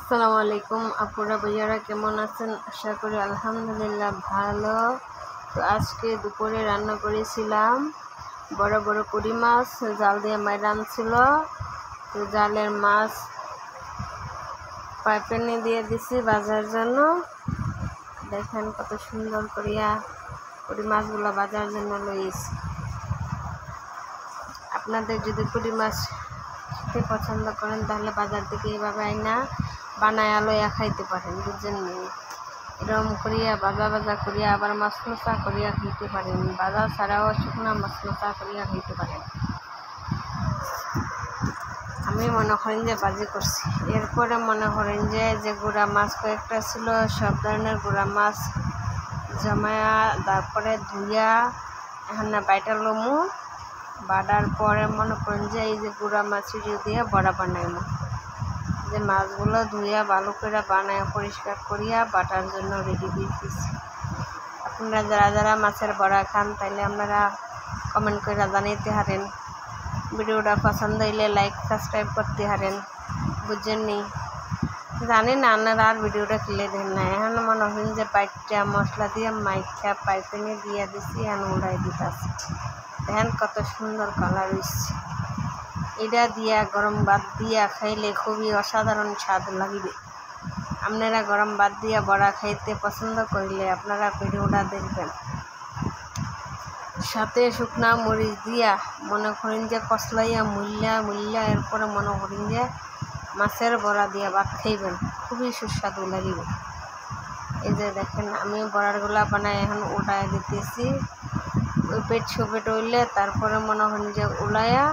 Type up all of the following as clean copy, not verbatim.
আসসালামু আলাইকুম আপুরা ভাইয়ারা, কেমন আছেন? আশা করি আলহামদুলিল্লাহ ভালো। তো আজকে দুপুরে রান্না করেছিলাম বড় বড় কুড়ি মাছ, জাল দিয়ে মায়ের আনছিল। তো জালের মাছ পাইপে নিয়ে দিয়ে দিছি বাজার জন্য। দেখেন কত সুন্দর করিয়া কুড়ি মাছগুলো বাজার জন্য লইছি। আপনাদের যদি কুড়ি মাছ খেতে পছন্দ করেন তাহলে বাজার থেকে এইভাবে আইনা বানায়া লইয়া খাইতে পারেন, বুঝছেন নি? এরকম করিয়া ভাজা করিয়া আবার মশলা করিয়া খাইতে পারেন, ভাজা ছাড়াও শুকনা মশলা করিয়া খাইতে পারেন। আমি মনে করেন যে বাজি করছি। এরপরে মনে করেন যে গুঁড়া মাছ কয়েকটা ছিল, সব ধরনের গুঁড়া মাছ জমায়া তারপরে ধুইয়া এখানে বাইটা লমু। বাটার পরে মনে করেন যে এই যে গুঁড়া মাছের দিয়ে বড়া বানাইমু। যে মাছগুলো ধুইয়া ভালো করে বানায় পরিষ্কার করিয়া বাটার জন্য রেডি দিয়ে দিচ্ছি। আপনারা যারা যারা মাছের বড়া খান তাইলে আপনারা কমেন্ট করে জানাইতে হারেন। ভিডিওটা পছন্দ হইলে লাইক সাবস্ক্রাইব করতে হারেন, বুঝছেন নি? জানি না আপনারা আর ভিডিওটা খেলে দেন না। এখন মনে হয় যে বাইকটা মশলা দিয়ে মাইকা পাইপে নিয়ে দিয়ে দিচ্ছি, এখন উড়াই দিতেছি। দেখেন কত সুন্দর কালার হয়েছে। এটা দিয়া গরম ভাত দিয়া খাইলে খুবই অসাধারণ স্বাদ লাগবে। আপনারা গরম ভাত দিয়া বড়া খাইতে পছন্দ করলে আপনারা ভিডিওটা দেখবেন। সাথে শুকনা মরিচ দিয়া মনে করেন যে কসলাইয়া মুল্লা এরপরে মনে করেন যে মাছের বড়া দিয়া ভাত খাইবেন, খুবই সুস্বাদু লাগবে। এই যে দেখেন আমি বড়াগুলা বানাই এখন উঠায় দিতেছি। ওই পেট সুপেট হইলে তারপরে মনে করেন যে উলাইয়া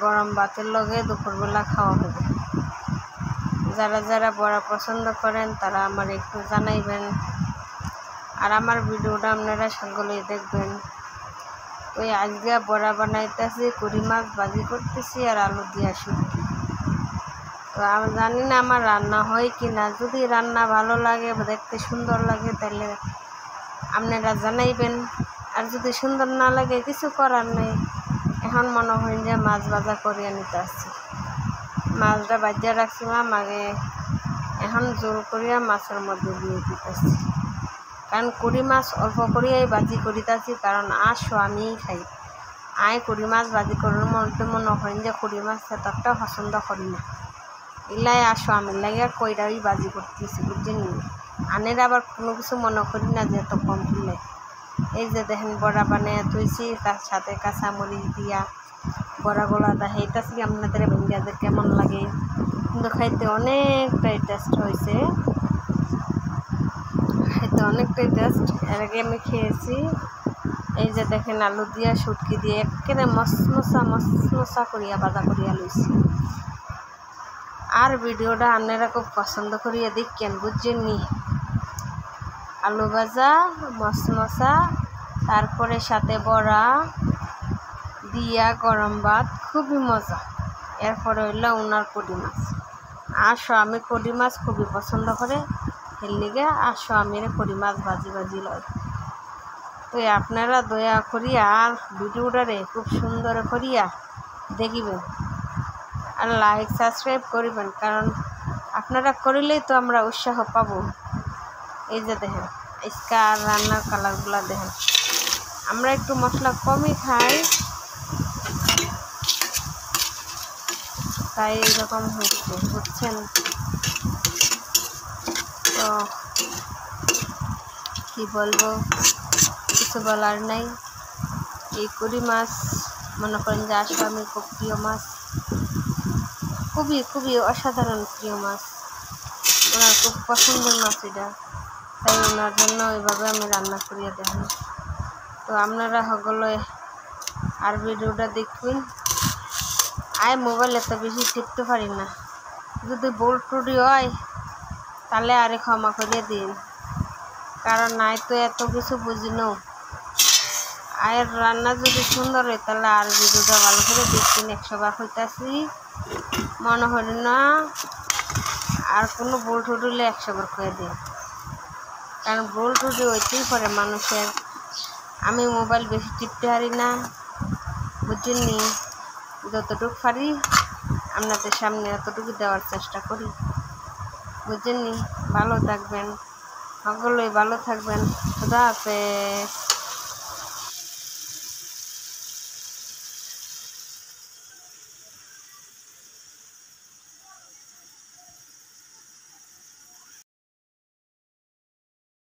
গরম ভাতের লগে দুপুরবেলা খাওয়া হবে। যারা যারা বড়া পছন্দ করেন তারা আমার একটু জানাইবেন, আর আমার ভিডিওটা আপনারা সকলেই দেখবেন। ওই আজকে বড়া বানাইতেছি, কুড়ি মাছ ভাজি করতেছি আর আলু দিয়া শুটকি। তো আমি জানি না আমার রান্না হয় কি না। যদি রান্না ভালো লাগে, দেখতে সুন্দর লাগে, তাহলে আপনারা জানাইবেন। আর যদি সুন্দর না লাগে কিছু করার নেই। এখন মনে হয় যে মাছ ভাজা করিয়া নিতে আসছি। মাছটা ভাজিয়া রাখছিলাম আগে, এখন জোর করিয়া মাছের মধ্যে দিয়ে দিতেছি। কারণ কুড়ি মাছ অল্প করিয়াই ভাজি করিতেছি, কারণ আসো আমিই খাই। কুড়ি মাছ ভাজি করার মধ্যে মনে হয় যে কুড়ি মাছ এতটা পছন্দ করি না। এলাই আসো আমি লাগিয়া কইরাই ভাজি করতেছি, বুঝছেন? আনের আবার কোনো কিছু মনে করি না যে এত কম দিলে। এই যে দেখেন বড়া বানিয়ে থইছি, তার সাথে কাঁচামরিচ দিয়া বড়াগুলা দেখাইতেছি আপনাদের ভেঙ্গাদের কেমন লাগে। কিন্তু খাইতে অনেকটাই টেস্ট হয়েছে, খাইতে অনেকটাই টেস্ট। এর আগে আমি খেয়েছি। এই যে দেখেন আলু দিয়া শুটকি দিয়ে একেবারে মশমশা করিয়া ভাজা করিয়া লইছি। আর ভিডিওটা আপনারা খুব পছন্দ করিয়া দেখেন, বুঝছেন নি? আলু ভাজা মশমশা, তারপরে সাথে বড়া দিয়া গরম ভাত, খুবই মজা। এরপরে হইল ওনার কুড়ি মাছ। আসো আমি কুড়ি মাছ খুবই পছন্দ করে, এর লিগে আসো আমি কুড়ি মাছ ভাজি লয়। তো আপনারা দয়া করিয়া আর ভিডিওটারে খুব সুন্দর করিয়া দেখিবেন, আর লাইক সাবস্ক্রাইব করিবেন, কারণ আপনারা করিলেই তো আমরা উৎসাহ পাবো। এই যে দেখেন আজকে আর রান্নার কালারগুলো দেখেন। আমরা একটু মশলা কমই খাই, তাই এরকম হচ্ছে, বুঝছেন? তো কি বলবো, কিছু বলার নাই। এই কুড়ি মাছ মনে করেন যে আসলে আমি খুব প্রিয় মাছ, খুবই অসাধারণ প্রিয় মাছ। ওনার খুব পছন্দের মাছ এটা, তাই ওনার জন্য এভাবে আমি রান্না করিয়া দেখি। তো আপনারা সকলে আর ভিডিওটা দেখবেন। মোবাইল এত বেশি টিপতে পারি না, যদি ভুল ত্রুটি হয় তাহলে আরে ক্ষমা করিয়ে দিন, কারণ তো এত কিছু বুঝি না। রান্না যদি সুন্দর হয় তাহলে আর ভিডিওটা ভালো করে দেখবেন। 100 বার হইতাছি, মনে হয় না আর কোনো ভুল ত্রুটি হলে 100 বার করে দিন, কারণ ভুল ত্রুটি হইতেই পারে মানুষের। আমি মোবাইল বেশি টিপতে পারি না, বুঝছেন নি? যতটুকু পারি আপনাদের সামনে অতটুকু দেওয়ার চেষ্টা করি। বুঝছেননি? ভালো থাকবেন, সকলেই ভালো থাকবেন। খুদা হাফেজ।